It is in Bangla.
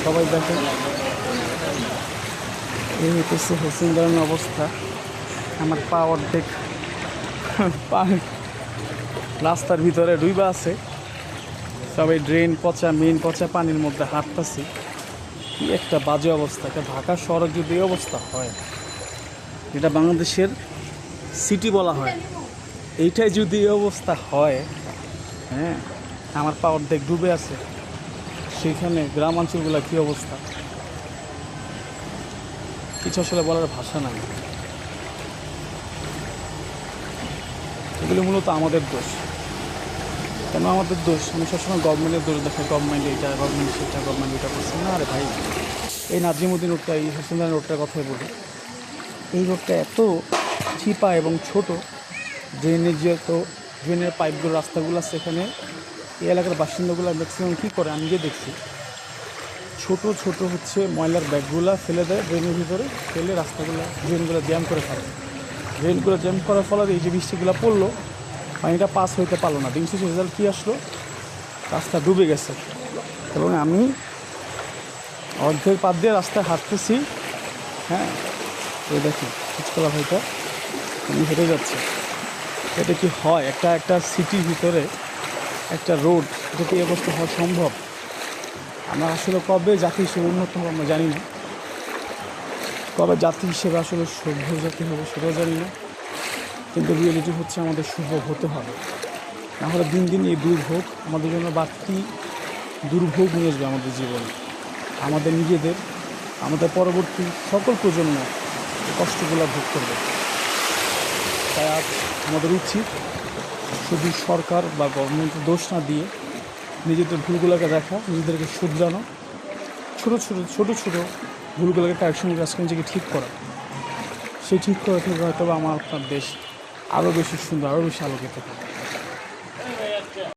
সবাই দেখেন এই হচ্ছে হোসেনগঞ্জের অবস্থা। আমার পা অর্ধেক পা রাস্তার ভিতরে ডুইবা আছে। সবাই ড্রেন পচা মেন পচা পানির মধ্যে হাঁটতেছি। কি একটা বাজে অবস্থা! একটা ঢাকা শহরের যদি এই অবস্থা হয়, এটা বাংলাদেশের সিটি বলা হয়, এইটাই যদি এই অবস্থা হয়, হ্যাঁ, আমার পা অর্ধেক ডুবে আছে, সেখানে গ্রাম অঞ্চলগুলো কী অবস্থা! কিছু আসলে বলার ভাষা নাই। এগুলো মূলত আমাদের দোষ। কেন আমাদের দোষ? আমি সবসময় গভর্নমেন্টের দোষ দেখে, গভর্নমেন্ট এইটা, গভর্নমেন্ট সেটা, গভর্নমেন্ট এটা করছে না। আরে ভাই, এই নাজিমুদ্দিন রোডটা, এই হোসেনগঞ্জ রোডটার কথাই বলি। এই রোডটা এত চিপা এবং ছোট, ড্রেনের পাইপগুলো, রাস্তাগুলো আছে এখানে। এই এলাকার বাসিন্দাগুলো ম্যাক্সিমাম কী করে আমি গিয়ে দেখছি, ছোট ছোট হচ্ছে ময়লার ব্যাগগুলো ফেলে দেয় ড্রেনের ভিতরে, ফেলে রাস্তাগুলো, ড্রেনগুলো জ্যাম করে ফেলে। ড্রেনগুলো জ্যাম করার ফলে এই যে বৃষ্টিগুলো পড়লো, পানিটা পাস হইতে পারলো না। দিন শেষে রেজাল্ট কী আসলো? রাস্তা ডুবে গেছে। এবং আমি অর্ধেক পাত দিয়ে রাস্তায় হাঁটতেছি, হ্যাঁ, এই দেখি পিচকলা ভাইটা আমি হেঁটে যাচ্ছি। এটা কি হয়? একটা সিটির ভিতরে একটা রোড, এটা কি অবস্থা হওয়া সম্ভব? আমরা আসলে কবে জাতি হিসেবে উন্নত হবো আমরা জানি না, কবে জাতি হিসেবে আসলে সভ্য জাতি হবো সেটাও জানি না। কিন্তু রিয়েলিটি হচ্ছে আমাদের সভ্য হতে হবে, নাহলে দিন দিন এই দুর্ভোগ আমাদের জন্য বাড়তি দুর্ভোগ নিয়ে আসবে আমাদের জীবনে, আমাদের নিজেদের, আমাদের পরবর্তী সকল প্রজন্ম কষ্টগুলো ভোগ করবে। তাই আজ আমাদের উচিত শুধু সরকার বা গভর্নমেন্টের দোষ না দিয়ে নিজেদের ভুলগুলোকে দেখা, নিজেদেরকে শুধরানো, ছোটো ছোটো ছোটো ছোটো ভুলগুলোকে কারেকশন করে আজকে নিজেকে ঠিক করা। সেই ঠিক করা থেকে হয়তো আমার আপনার দেশ আরও বেশি সুন্দর, আরও বেশি আলোকিত হবে।